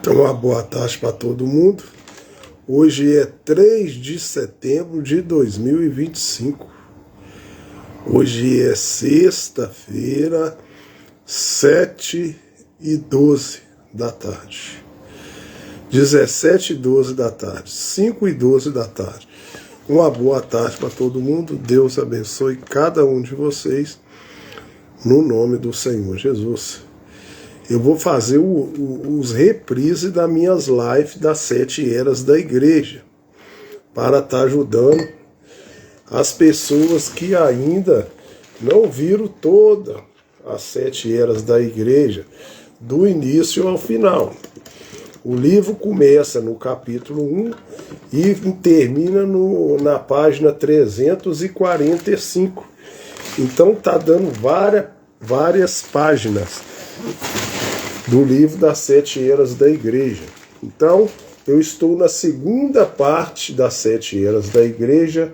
Então, uma boa tarde para todo mundo. Hoje é 3 de setembro de 2025. Hoje é sexta-feira, 7h12 da tarde. 17h12 da tarde. 5h12 da tarde. Uma boa tarde para todo mundo. Deus abençoe cada um de vocês. No nome do Senhor Jesus. Eu vou fazer os reprises das minhas lives das 7 eras da igreja, para estar ajudando as pessoas que ainda não viram todas as 7 eras da igreja, do início ao final. O livro começa no capítulo 1 e termina na página 345. Então está dando várias páginas do livro das 7 eras da igreja. Então, eu estou na segunda parte das 7 eras da igreja,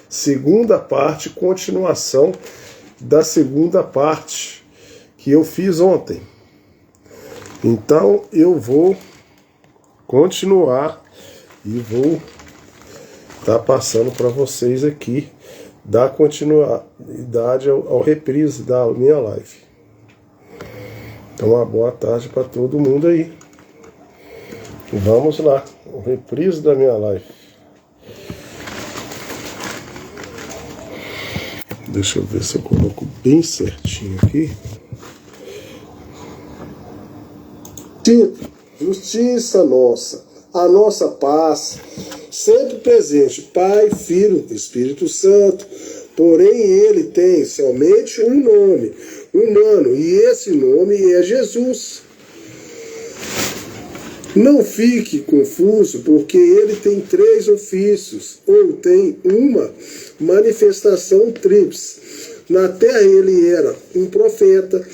segunda parte, continuação da segunda parte que eu fiz ontem. Então, eu vou continuar e vou estar passando para vocês aqui, dar continuidade ao reprise da minha live. Então, uma boa tarde para todo mundo aí. Vamos lá, o reprise da minha live. Deixa eu ver se eu coloco bem certinho aqui. Justiça nossa, a nossa paz, sempre presente, Pai, Filho, Espírito Santo. Porém, ele tem somente um nome humano, e esse nome é Jesus. Não fique confuso, porque ele tem 3 ofícios, ou tem uma manifestação tríplice. Na terra ele era um profeta,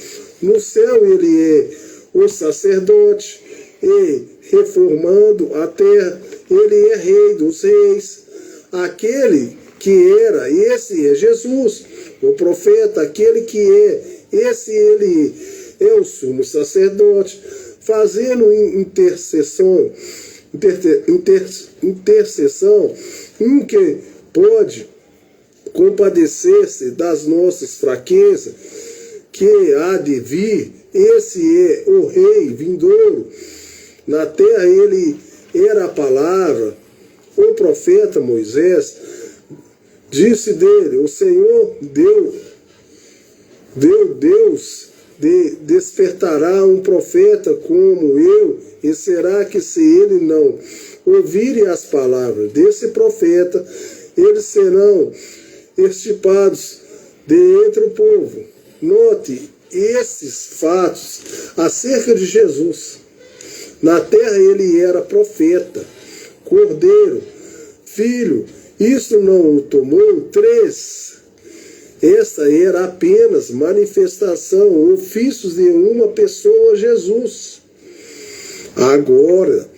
no céu ele é o sacerdote, e reformando a terra, ele é rei dos reis. Aquele que era, esse é Jesus, o profeta, aquele que é, esse ele é o sumo sacerdote, fazendo intercessão, um que pode compadecer-se das nossas fraquezas, que há de vir, esse é o rei vindouro. Na terra ele era a palavra, o profeta Moisés disse dele: o Senhor Deus despertará um profeta como eu, e será que se ele não ouvirem as palavras desse profeta, eles serão extirpados de entre o povo. Note esses fatos acerca de Jesus. Na terra ele era profeta, cordeiro, filho. Isso não o tomou 3. Esta era apenas manifestação, ofícios de uma pessoa, Jesus. Agora,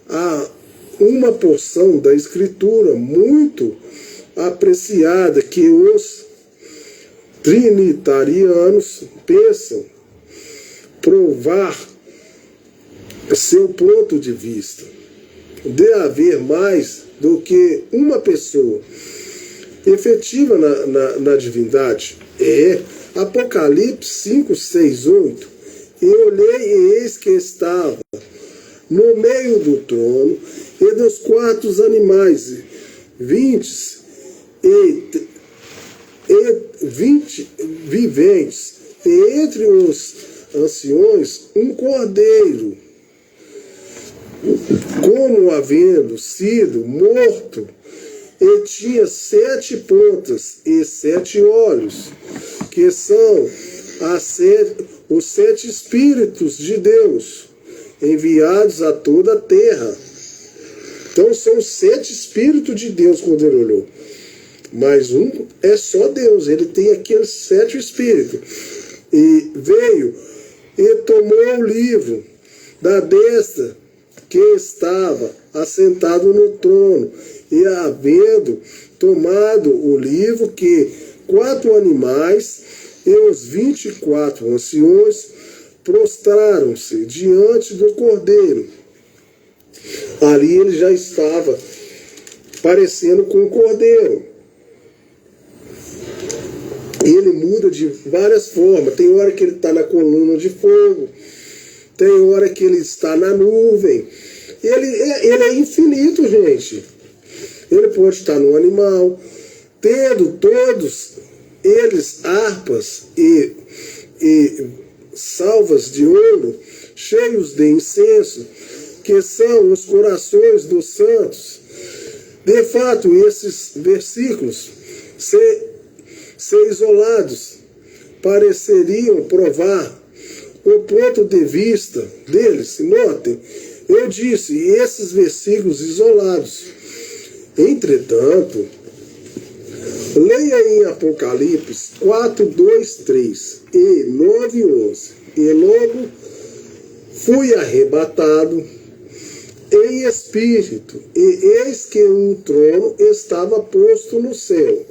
há uma porção da Escritura muito apreciada que os trinitarianos pensam provar seu ponto de vista. De haver mais do que uma pessoa efetiva na divindade. É Apocalipse 5, 6, 8. E olhei, e eis que estava no meio do trono e dos 4 animais, 20 viventes, e entre os anciões um cordeiro, como havendo sido morto, e tinha 7 pontas e 7 olhos, que são os 7 Espíritos de Deus, enviados a toda a terra. Então são 7 Espíritos de Deus quando ele olhou. Mas um é só Deus, ele tem aqueles 7 Espíritos. E veio e tomou o livro da destra que estava assentado no trono, e havendo tomado o livro, que 4 animais e os 24 anciões prostraram-se diante do cordeiro, ali ele já estava parecendo com um cordeiro. Ele muda de várias formas. Tem hora que ele está na coluna de fogo, tem hora que ele está na nuvem. Ele é infinito, gente. Ele pode estar no animal, tendo todos eles harpas e salvas de ouro, cheios de incenso, que são os corações dos santos. De fato, esses versículos, se isolados, pareceriam provar o ponto de vista deles. Notem, eu disse, esses versículos isolados. Entretanto, leia em Apocalipse 4, 2, 3 e 9 e 11. E logo fui arrebatado em espírito, e eis que um trono estava posto no céu,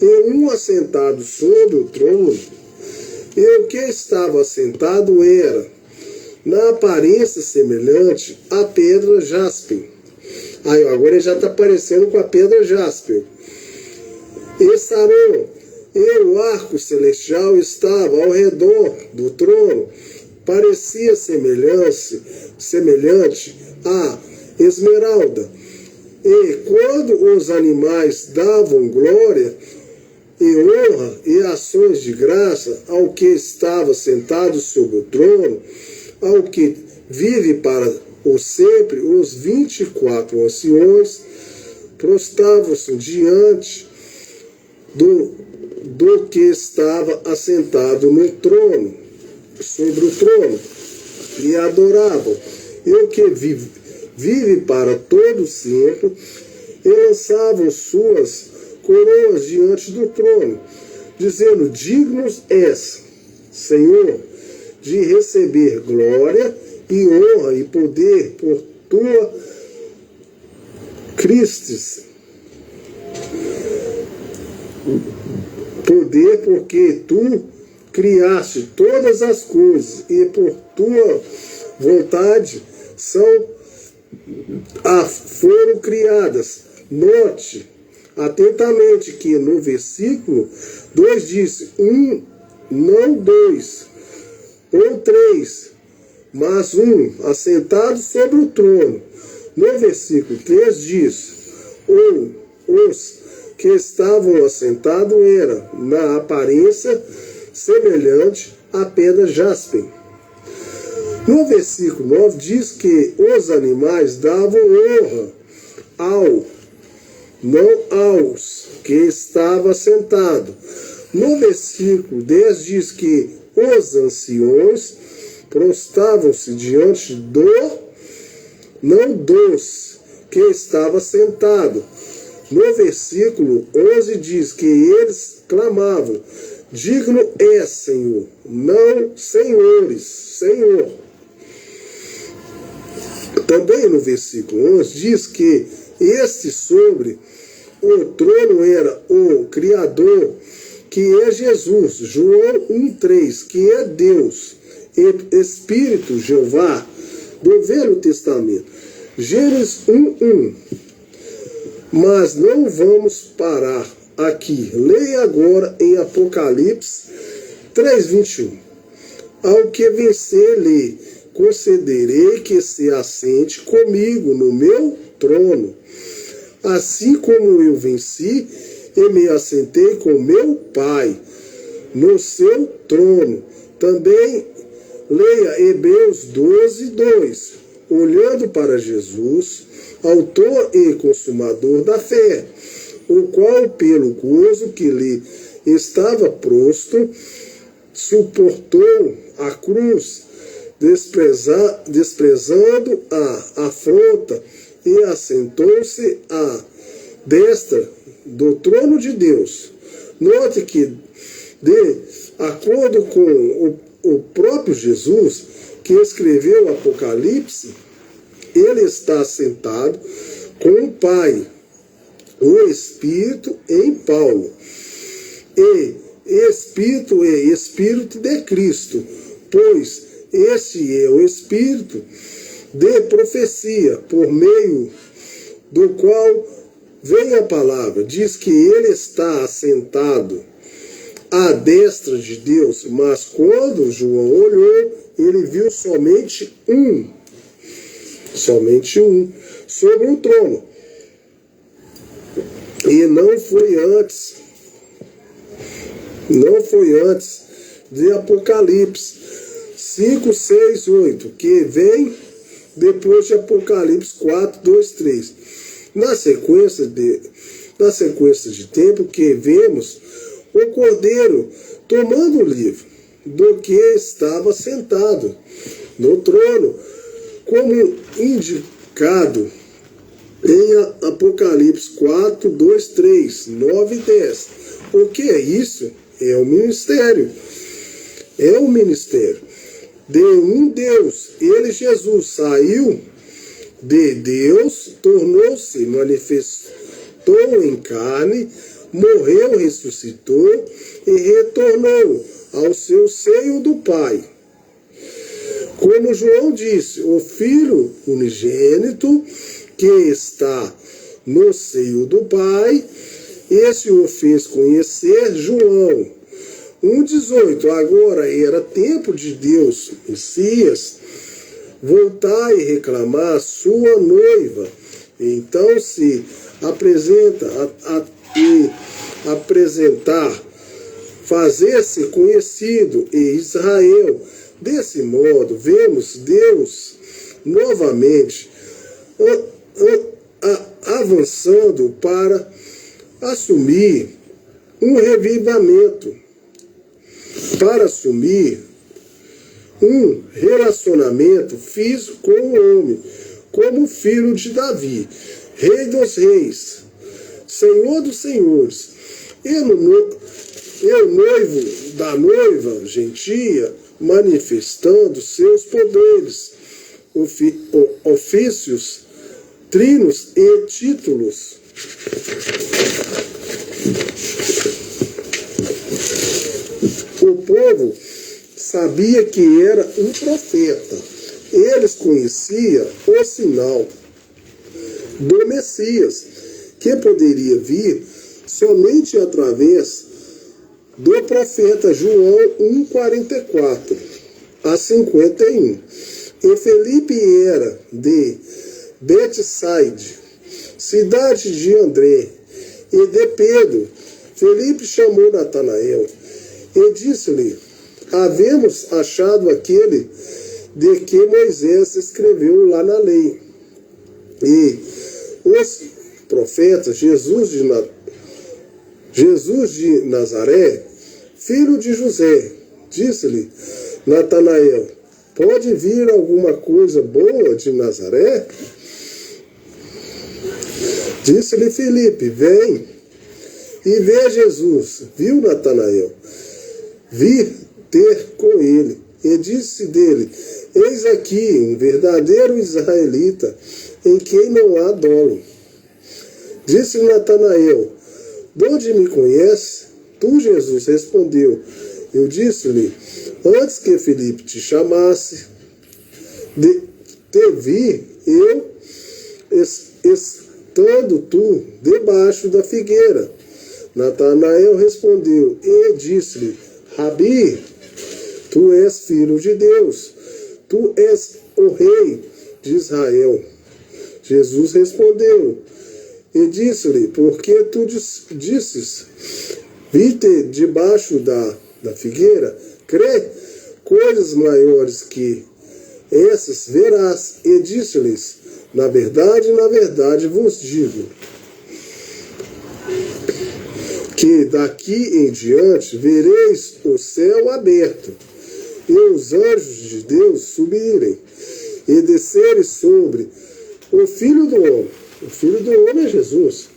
e um assentado sobre o trono, e o que estava assentado era, na aparência semelhante à pedra jaspe. Aí, agora ele já está parecendo com a pedra jaspe. E Saron, e o arco celestial estava ao redor do trono, parecia semelhante a esmeralda. E quando os animais davam glória e honra e ações de graça ao que estava sentado sobre o trono, ao que vive para o sempre, os 24 anciões prostravam-se diante do que estava assentado no trono, sobre o trono, e adoravam. E o que vive para todo sempre, e lançavam suas coroas diante do trono, dizendo: dignos és, Senhor, de receber glória e honra e poder por tua Cristes. Poder porque tu criaste todas as coisas e por tua vontade foram criadas. Note atentamente que no versículo 2 diz não 2 ou 3, mas assentado sobre o trono. No versículo 3 diz os que estavam assentados era na aparência semelhante à pedra jaspe. No versículo 9 diz que os animais davam honra não aos que estava sentado. No versículo 10 diz que os anciões prostravam-se diante não dos que estava sentado. No versículo 11 diz que eles clamavam: digno é, Senhor, não senhores, Senhor. Também no versículo 11 diz que este sobre o trono era o Criador, que é Jesus. João 1,3, que é Deus, Espírito Jeová, do Velho Testamento. Gênesis 1:1. Mas não vamos parar aqui. Leia agora em Apocalipse 3:21. Ao que vencer lhe concederei que se assente comigo no meu trono, assim como eu venci e me assentei com meu Pai no seu trono. Também leia Hebreus 12:2. Olhando para Jesus, autor e consumador da fé, o qual, pelo gozo que lhe estava posto, suportou a cruz, desprezando a afronta, e assentou-se à destra do trono de Deus. Note que, de acordo com o próprio Jesus, que escreveu o Apocalipse, ele está sentado com o Pai, o Espírito em Paulo. E Espírito é Espírito de Cristo, pois este é o Espírito de profecia, por meio do qual vem a palavra. Diz que ele está assentado à destra de Deus, mas quando João olhou, ele viu somente um, sobre o trono. E não foi antes de Apocalipse 5, 6, 8, que vem depois de Apocalipse 4, 2, 3. Na sequência de tempo que vemos o Cordeiro tomando o livro, do que estava sentado no trono, como indicado em Apocalipse 4, 2, 3, 9 e 10. O que é isso? É o ministério. É o ministério de um Deus. Ele, Jesus, saiu de Deus, tornou-se, manifestou em carne, morreu, ressuscitou e retornou ao seu seio do Pai. Como João disse, o Filho unigênito que está no seio do Pai, esse o fez conhecer. João 1,18. Agora era tempo de Deus, Messias, voltar e reclamar a sua noiva. Então se apresentar, fazer-se conhecido em Israel. Desse modo, vemos Deus novamente avançando para assumir um revivamento, para assumir um relacionamento físico com o homem, como filho de Davi, rei dos reis, senhor dos senhores, e o noivo da noiva gentia, manifestando seus poderes, ofícios, trinos e títulos. O povo sabia que era um profeta. Eles conheciam o sinal do Messias, que poderia vir somente através do profeta João 1,44 a 51. E Felipe era de Betsaide, cidade de André, e de Pedro. Felipe chamou Natanael e disse-lhe: havemos achado aquele de que Moisés escreveu lá na lei, e os profetas, Jesus de Nazaré, filho de José. Disse-lhe Natanael: pode vir alguma coisa boa de Nazaré? Disse-lhe Filipe: vem e vê Jesus. Viu Natanael vir ter com ele, e disse dele: eis aqui um verdadeiro israelita, em quem não há dolo. Disse Natanael: de onde me conhece? Tu, Jesus, respondeu: eu disse-lhe, antes que Filipe te chamasse, te vi eu, estando tu debaixo da figueira. Natanael respondeu e disse-lhe: Rabi, tu és filho de Deus, tu és o rei de Israel. Jesus respondeu e disse-lhe: porque tu disses, vi-te debaixo da figueira, crê, coisas maiores que essas verás. E disse-lhes: na verdade vos digo, que daqui em diante vereis o céu aberto, e os anjos de Deus subirem e descerem sobre o Filho do Homem. O Filho do Homem é Jesus.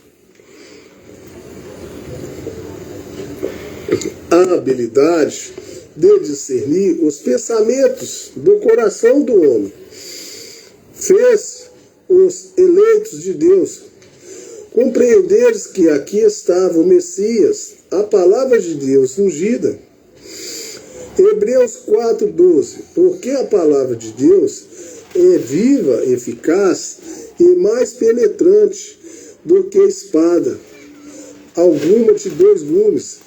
A habilidade de discernir os pensamentos do coração do homem fez os eleitos de Deus compreenderes que aqui estava o Messias, a palavra de Deus ungida. Hebreus 4:12. Porque a palavra de Deus é viva, eficaz e mais penetrante do que espada alguma de 2 gumes,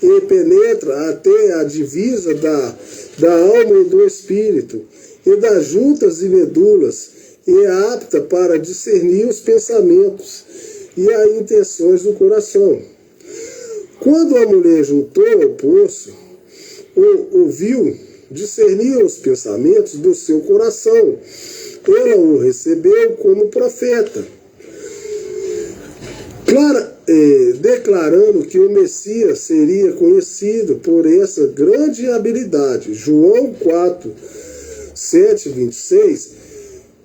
e penetra até a divisa da alma e do espírito, e das juntas e medulas, e é apta para discernir os pensamentos e as intenções do coração. Quando a mulher juntou ao poço, ouviu, discerniu os pensamentos do seu coração. Ela o recebeu como profeta, declarando que o Messias seria conhecido por essa grande habilidade. João 4, 7, 26.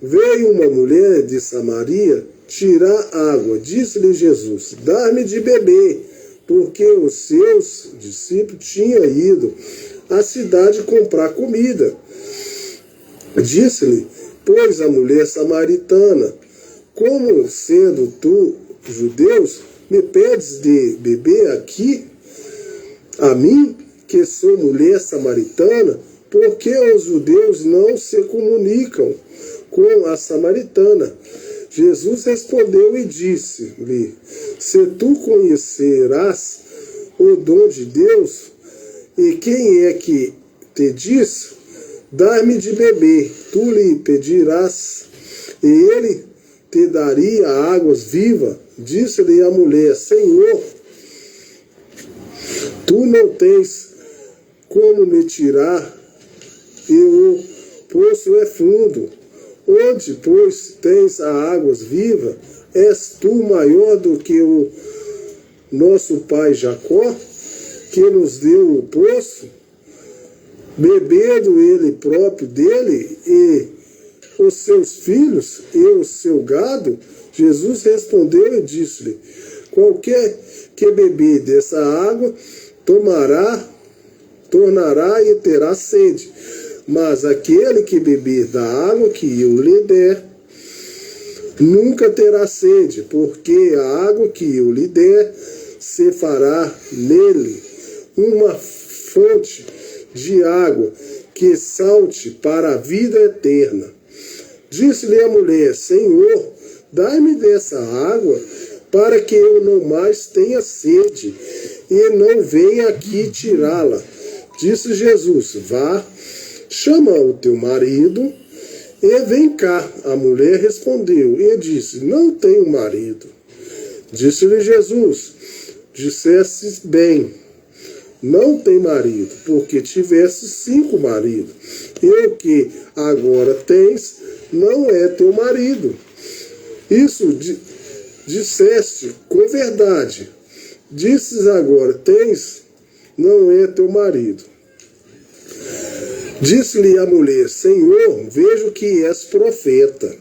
Veio uma mulher de Samaria tirar água. Disse-lhe Jesus: dá-me de beber, porque os seus discípulos tinham ido à cidade comprar comida. Disse-lhe, pois, a mulher samaritana: como sendo tu judeus, me pedes de beber aqui, a mim, que sou mulher samaritana? Porque os judeus não se comunicam com a samaritana. Jesus respondeu e disse-lhe: se tu conhecerás o dom de Deus, e quem é que te diz, dá-me de beber, tu lhe pedirás, e ele te daria águas vivas. Disse-lhe a mulher: Senhor, tu não tens como me tirar, e o poço é fundo. Onde, pois, tens as águas vivas? És tu maior do que o nosso pai Jacó, que nos deu o poço, bebendo ele próprio dele, e os seus filhos e o seu gado? Jesus respondeu e disse-lhe: qualquer que beber dessa água tornará e terá sede, mas aquele que beber da água que eu lhe der nunca terá sede, porque a água que eu lhe der se fará nele uma fonte de água que salte para a vida eterna. Disse-lhe a mulher: Senhor, dai-me dessa água, para que eu não mais tenha sede, e não venha aqui tirá-la. Disse Jesus: vá, chama o teu marido e vem cá. A mulher respondeu e disse: não tenho marido. Disse-lhe Jesus: dissestes bem, não tem marido, porque tiveste 5 maridos, e o que agora tens não é teu marido. Isso disseste com verdade. Disses agora: tens, não é teu marido. Disse-lhe a mulher: Senhor, vejo que és profeta.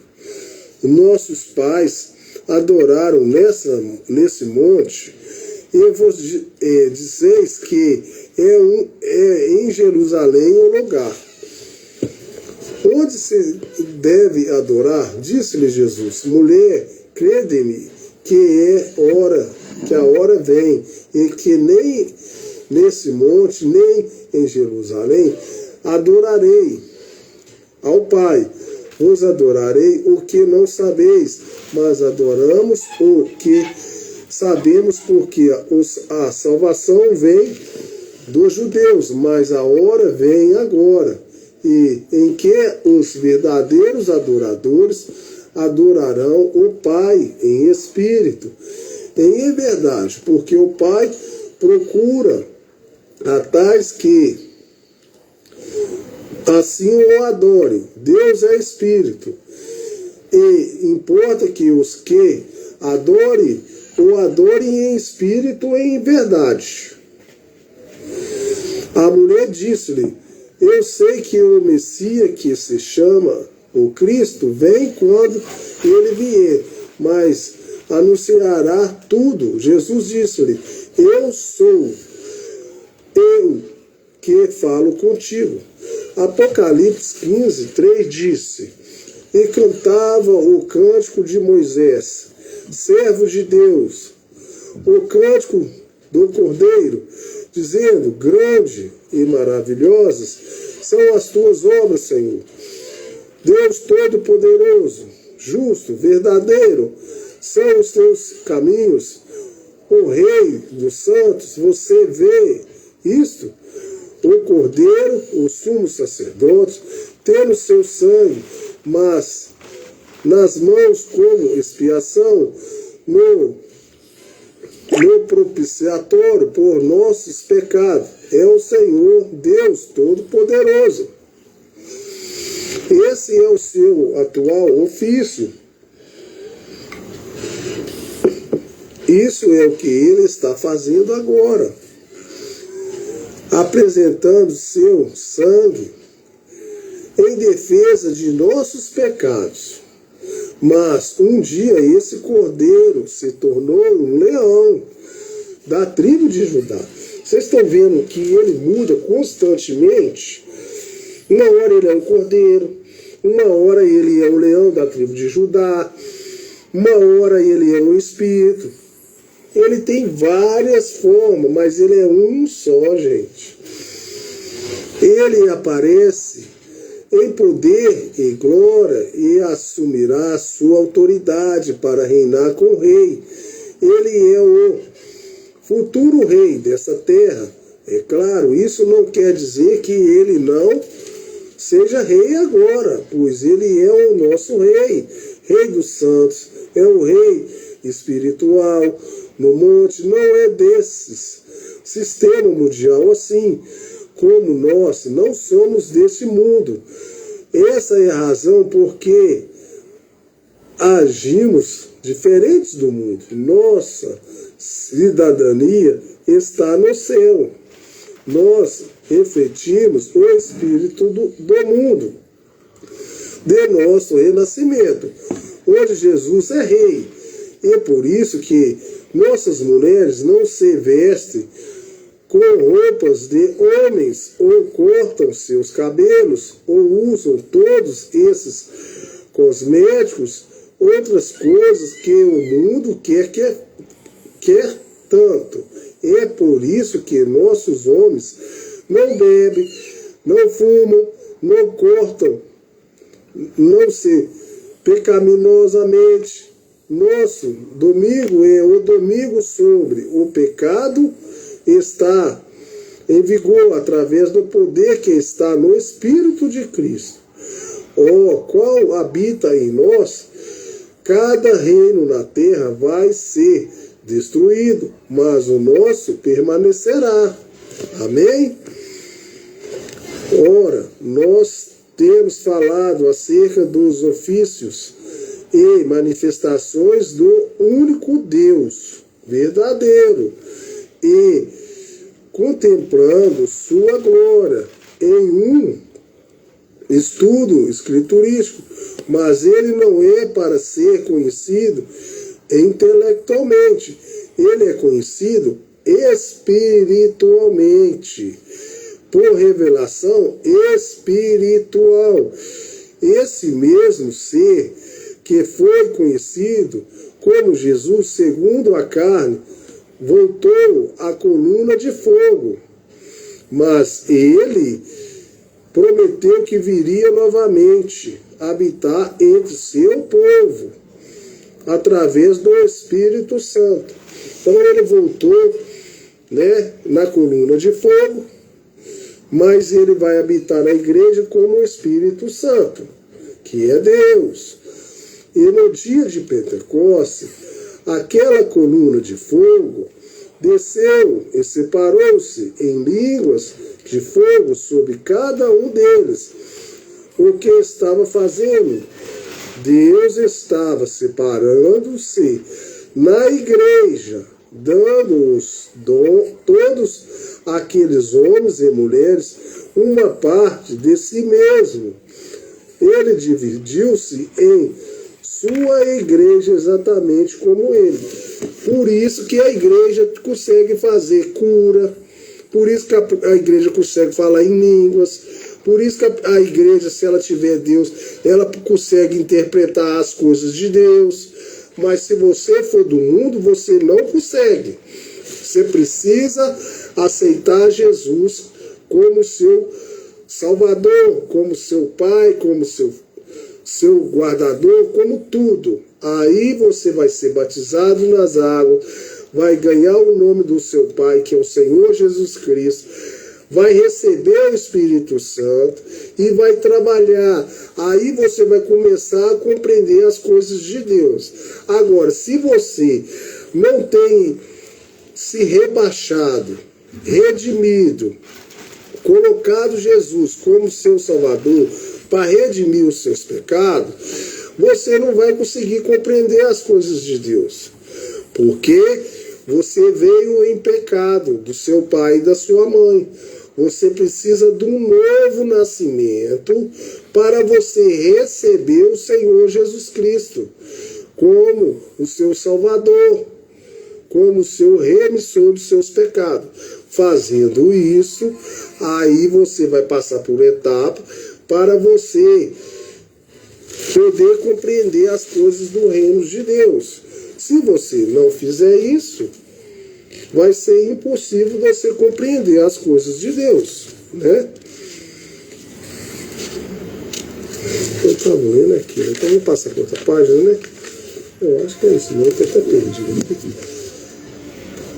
Nossos pais adoraram nesse monte, e vos dizeis que é em Jerusalém o lugar onde se deve adorar. Disse-lhe Jesus: mulher, crede-me que a hora vem, e que nem nesse monte, nem em Jerusalém adorarei ao Pai. Vos adorarei o que não sabeis, mas adoramos o que sabemos, porque a salvação vem dos judeus, mas a hora vem agora, e em que os verdadeiros adoradores adorarão o Pai em espírito, em verdade, porque o Pai procura a tais que assim o adorem. Deus é espírito, e importa que os que adorem o adorem em espírito e em verdade. A mulher disse-lhe: eu sei que o Messias, que se chama o Cristo, vem quando ele vier, mas anunciará tudo. Jesus disse-lhe: eu sou eu que falo contigo. Apocalipse 15, 3 disse: e cantava o cântico de Moisés, servo de Deus, o cântico do Cordeiro, dizendo: grande e maravilhosas são as tuas obras, Senhor. Deus Todo-Poderoso, justo, verdadeiro, são os teus caminhos. O Rei dos santos, você vê isto? O Cordeiro, o sumo sacerdote, tendo seu sangue, mas nas mãos como expiação, no propiciatório por nossos pecados. É o Senhor Deus Todo-Poderoso. Esse é o seu atual ofício. Isso é o que ele está fazendo agora, apresentando seu sangue em defesa de nossos pecados. Mas um dia esse cordeiro se tornou um leão da tribo de Judá. Vocês estão vendo que ele muda constantemente? Uma hora ele é um cordeiro, uma hora ele é um leão da tribo de Judá, uma hora ele é um espírito. Ele tem várias formas, mas ele é um só, gente. Ele aparece em poder e glória e assumirá sua autoridade para reinar com o rei. Ele é o futuro rei dessa terra. É claro, isso não quer dizer que ele não seja rei agora, pois ele é o nosso rei, rei dos santos, é o rei espiritual no monte. Não é desses sistema mundial assim, como nós não somos deste mundo. Essa é a razão porque agimos diferentes do mundo. Nossa cidadania está no céu. Nós refletimos o espírito do mundo, de nosso renascimento. Hoje Jesus é rei. E é por isso que nossas mulheres não se vestem com roupas de homens, ou cortam seus cabelos, ou usam todos esses cosméticos, outras coisas que o mundo quer tanto. É por isso que nossos homens não bebem, não fumam, não cortam, não se pecaminosamente. Nosso domingo é o domingo sobre o pecado, está em vigor através do poder que está no Espírito de Cristo, o qual habita em nós. Cada reino na terra vai ser destruído, mas o nosso permanecerá. Amém? Ora, nós temos falado acerca dos ofícios e manifestações do único Deus verdadeiro, e contemplando sua glória em um estudo escriturístico, mas ele não é para ser conhecido intelectualmente, ele é conhecido espiritualmente, por revelação espiritual. Esse mesmo ser que foi conhecido como Jesus segundo a carne, voltou à coluna de fogo, mas ele prometeu que viria novamente habitar entre seu povo, através do Espírito Santo. Então ele voltou, na coluna de fogo, mas ele vai habitar na igreja como o Espírito Santo, que é Deus. E no dia de Pentecostes, aquela coluna de fogo desceu e separou-se em línguas de fogo sobre cada um deles. O que estava fazendo? Deus estava separando-se na igreja, dando-os todos aqueles homens e mulheres uma parte de si mesmo. Ele dividiu-se em sua igreja exatamente como ele. Por isso que a igreja consegue fazer cura, por isso que a igreja consegue falar em línguas, por isso que a igreja, se ela tiver Deus, ela consegue interpretar as coisas de Deus. Mas se você for do mundo, você não consegue. Você precisa aceitar Jesus como seu Salvador, como seu Pai, como seu seu guardador, como tudo. Aí você vai ser batizado nas águas, vai ganhar o nome do seu Pai, que é o Senhor Jesus Cristo, vai receber o Espírito Santo e vai trabalhar. Aí você vai começar a compreender as coisas de Deus. Agora, se você não tem se rebaixado, redimido, colocado Jesus como seu Salvador para redimir os seus pecados, você não vai conseguir compreender as coisas de Deus. Porque você veio em pecado do seu pai e da sua mãe. Você precisa de um novo nascimento para você receber o Senhor Jesus Cristo como o seu Salvador, como o seu remissor dos seus pecados. Fazendo isso, aí você vai passar por etapa para você poder compreender as coisas do reino de Deus. Se você não fizer isso, vai ser impossível você compreender as coisas de Deus, né? Eu estava lendo aqui, então vamos passar para outra página, né? Eu acho que é isso, não, eu estou até perdido.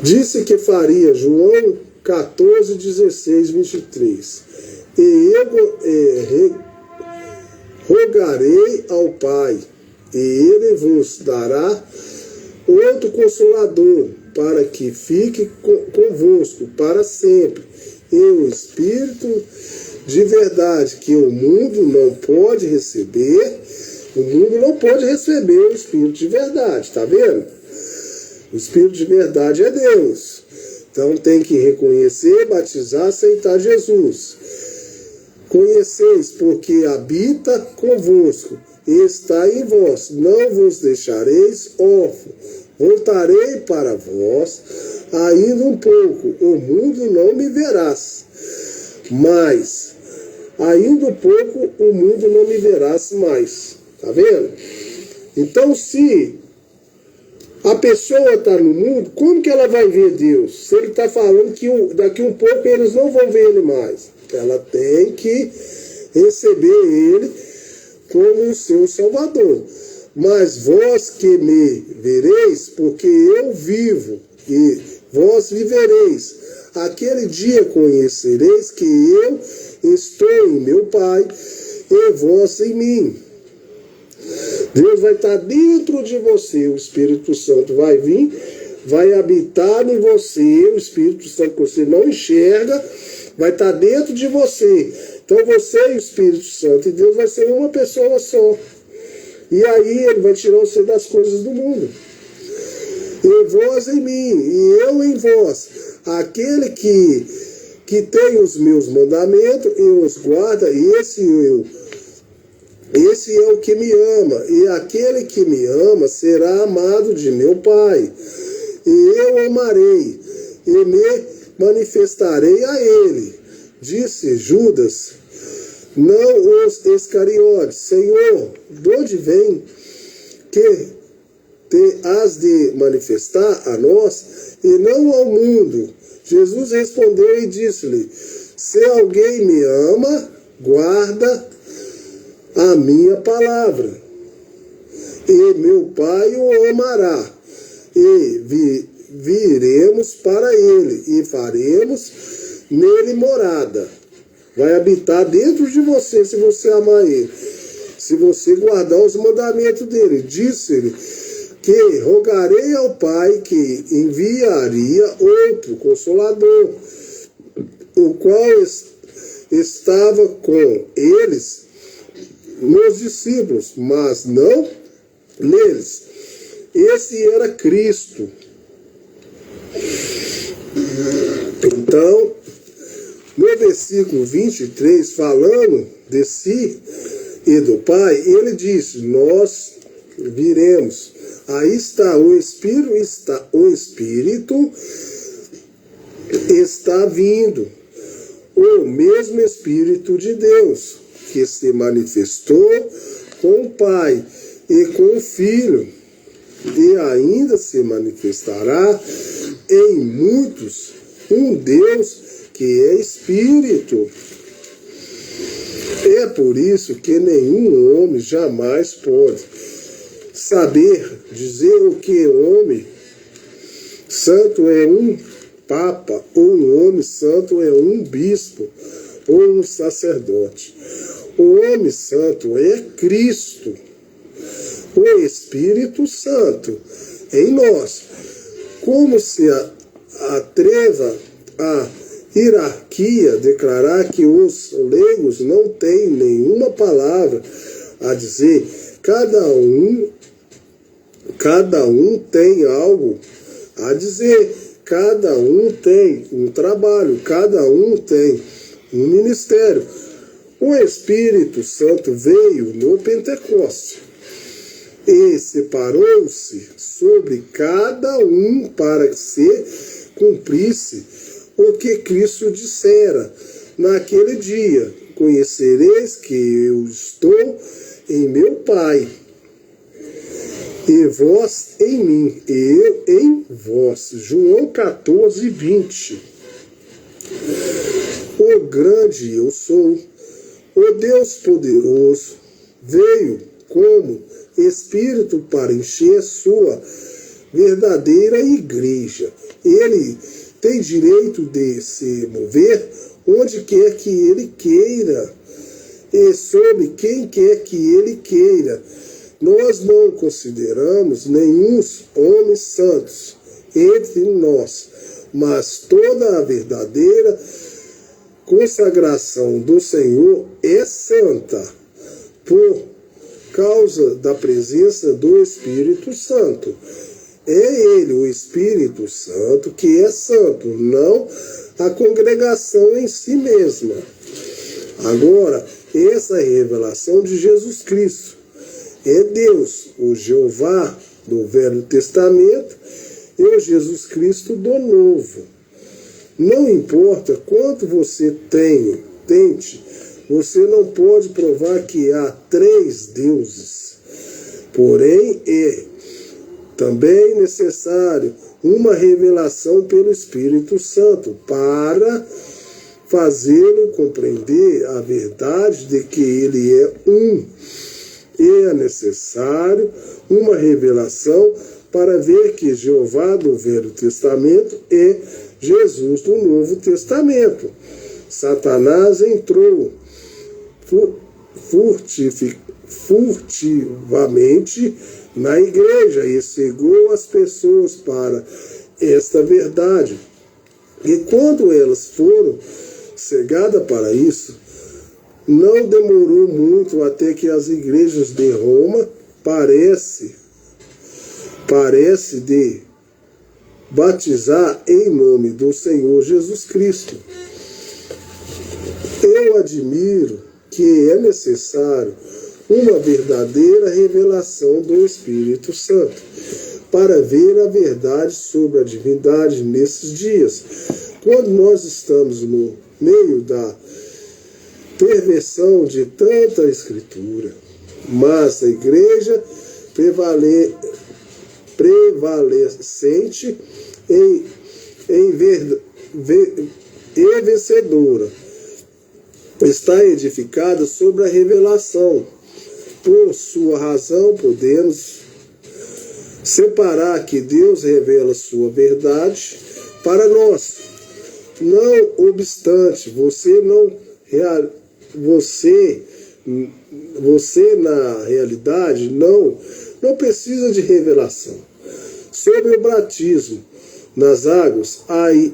Disse que faria, João 14, 16, 23. E eu rogarei ao Pai, e Ele vos dará outro Consolador, para que fique convosco para sempre. E o Espírito de verdade, que o mundo não pode receber, o mundo não pode receber o Espírito de verdade, tá vendo? O Espírito de verdade é Deus. Então tem que reconhecer, batizar, aceitar Jesus. Conheceis, porque habita convosco e está em vós. Não vos deixareis órfãos. Voltarei para vós ainda um pouco. O mundo não me verás. Mas ainda um pouco o mundo não me verás mais. Tá vendo? Então, se a pessoa está no mundo, como que ela vai ver Deus? Se ele está falando que daqui um pouco eles não vão ver ele mais. Ela tem que receber ele como o seu Salvador. Mas vós que me vereis, porque eu vivo, e vós vivereis. Aquele dia conhecereis que eu estou em meu Pai, e vós em mim. Deus vai estar dentro de você, o Espírito Santo vai vir, vai habitar em você, o Espírito Santo que você não enxerga, vai estar dentro de você. Então você e o Espírito Santo e Deus vai ser uma pessoa só. E aí ele vai tirar você das coisas do mundo. E vós em mim, e eu em vós. Aquele que tem os meus mandamentos e os guarda, e esse é o que me ama, e aquele que me ama será amado de meu Pai. E eu amarei, e me manifestarei a ele. Disse Judas, não os Iscariotes, Senhor, de onde vem que te has de manifestar a nós e não ao mundo? Jesus respondeu e disse-lhe, se alguém me ama, guarda a minha palavra, e meu Pai o amará, e viremos para ele, e faremos nele morada. Vai habitar dentro de você, se você amar ele, se você guardar os mandamentos dele. Disse-lhe que rogarei ao Pai que enviaria outro Consolador, o qual estava com eles nos discípulos, mas não neles. Esse era Cristo. Então, no versículo 23, falando de si e do Pai, ele disse, nós viremos. Aí está o Espírito está vindo, o mesmo Espírito de Deus, que se manifestou com o Pai e com o Filho, e ainda se manifestará em muitos um Deus que é Espírito. É por isso que nenhum homem jamais pode saber dizer o que homem santo é um papa, ou um homem santo é um bispo, ou um sacerdote. O homem santo é Cristo, o Espírito Santo em nós. Como se atreva a hierarquia declarar que os leigos não têm nenhuma palavra a dizer. Cada um tem algo a dizer, cada um tem um trabalho, cada um tem um ministério. O Espírito Santo veio no Pentecoste e separou-se sobre cada um para que se cumprisse o que Cristo dissera naquele dia: conhecereis que eu estou em meu Pai, e vós em mim, e eu em vós. João 14, 20. O grande eu sou, o Deus poderoso, veio como Espírito para encher sua verdadeira igreja. Ele tem direito de se mover onde quer que ele queira e sobre quem quer que ele queira. Nós não consideramos nenhum homens santos entre nós, mas toda a verdadeira consagração do Senhor é santa, por causa da presença do Espírito Santo. É Ele, o Espírito Santo, que é santo, não a congregação em si mesma. Agora, essa é a revelação de Jesus Cristo. É Deus, o Jeová do Velho Testamento e o Jesus Cristo do Novo. Não importa quanto você tente, você não pode provar que há 3 deuses. Porém, é também necessário uma revelação pelo Espírito Santo para fazê-lo compreender a verdade de que ele é um. É necessário uma revelação para ver que Jeová do Velho Testamento é Jesus do Novo Testamento. Satanás entrou furtivamente na igreja e cegou as pessoas para esta verdade. E quando elas foram cegadas para isso, não demorou muito até que as igrejas de Roma parece de batizar em nome do Senhor Jesus Cristo. Eu admiro que é necessário uma verdadeira revelação do Espírito Santo para ver a verdade sobre a divindade nesses dias. Quando nós estamos no meio da perversão de tanta escritura, mas a igreja prevalecente e vencedora está edificada sobre a revelação. Por sua razão, podemos separar que Deus revela sua verdade para nós. Não obstante, você na realidade não precisa de revelação. Sobre o batismo nas águas, aí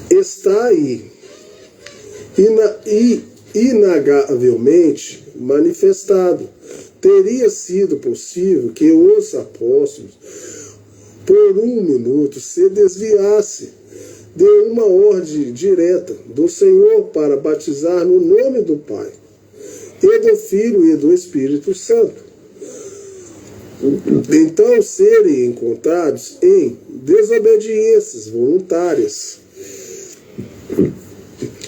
está inagavelmente manifestado. Teria sido possível que os apóstolos, por um minuto, se desviassem de uma ordem direta do Senhor para batizar no nome do Pai, e do Filho e do Espírito Santo. Então serem encontrados em desobediências voluntárias.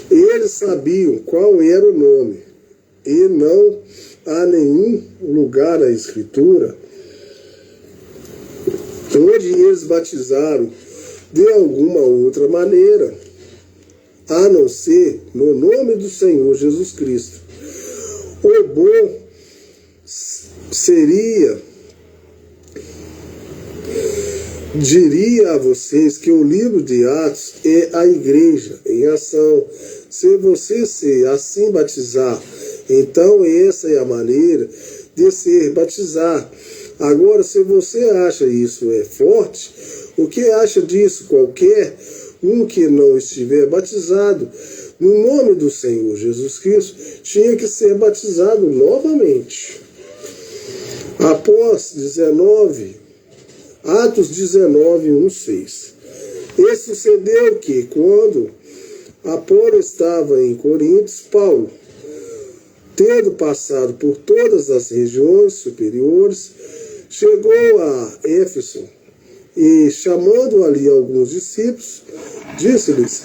Eles sabiam qual era o nome, e não há nenhum lugar na Escritura onde eles batizaram de alguma outra maneira. a não ser no nome do Senhor Jesus Cristo. O bom seria, diria a vocês que o livro de Atos é a igreja em ação. Se você se assim batizar, então essa é a maneira de ser batizar. Agora, se você acha isso é forte, o que acha disso? Qualquer um que não estiver batizado no nome do Senhor Jesus Cristo tinha que ser batizado novamente. Após Atos 19, 1, 6. E sucedeu que, quando Apolo estava em Corinto, Paulo, tendo passado por todas as regiões superiores, chegou a Éfeso e, chamando ali alguns discípulos, disse-lhes: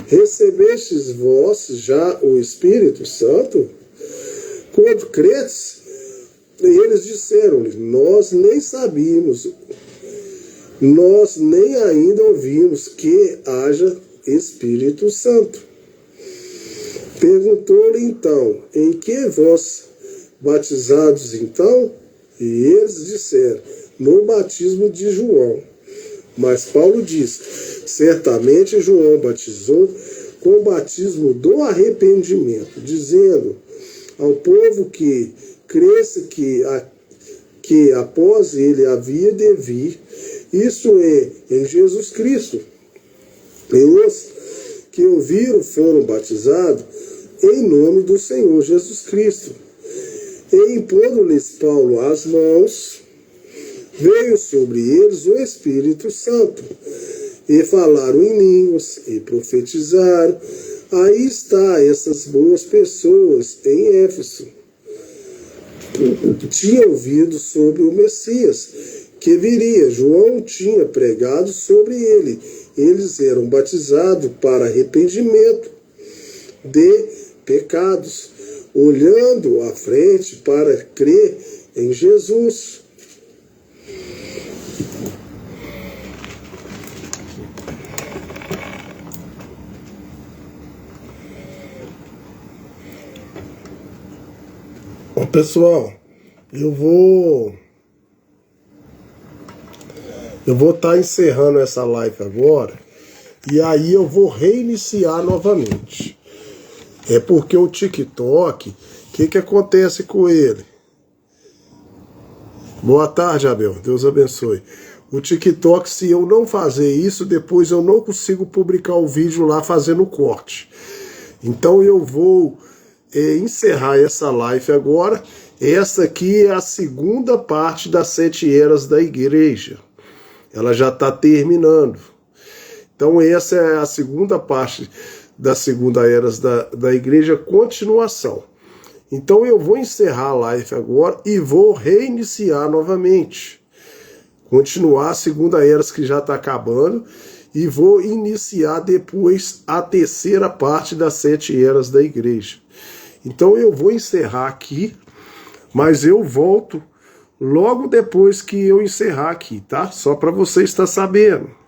recebestes vós já o Espírito Santo? Quando credes? E eles disseram-lhe: nós nem sabíamos, nós nem ainda ouvimos que haja Espírito Santo. Perguntou-lhe então: em que vós batizados então? E eles disseram: no batismo de João. Mas Paulo diz: certamente João batizou com o batismo do arrependimento, dizendo ao povo que cresce que após ele havia de vir, isso é, em Jesus Cristo. E os que ouviram foram batizados em nome do Senhor Jesus Cristo. E impondo-lhes Paulo as mãos, veio sobre eles o Espírito Santo, e falaram em línguas, e profetizaram. Aí está essas boas pessoas em Éfeso. Tinha ouvido sobre o Messias, que viria. João tinha pregado sobre ele. Eles eram batizados para arrependimento de pecados, olhando à frente para crer em Jesus. Bom, pessoal, eu vou estar encerrando essa live agora, e aí eu vou reiniciar novamente. É porque o TikTok, o que acontece com ele? Boa tarde, Abel. Deus abençoe. O TikTok, se eu não fazer isso, depois eu não consigo publicar o vídeo lá fazendo corte. Então eu vou encerrar essa live agora. Essa aqui é a segunda parte das 7 eras da igreja. Ela já está terminando. Então essa é a segunda parte da segunda era da igreja, continuação. Então eu vou encerrar a live agora e vou reiniciar novamente. Continuar a segunda era que já está acabando e vou iniciar depois a terceira parte das 7 eras da igreja. Então eu vou encerrar aqui, mas eu volto logo depois que eu encerrar aqui, tá? Só para você estar sabendo.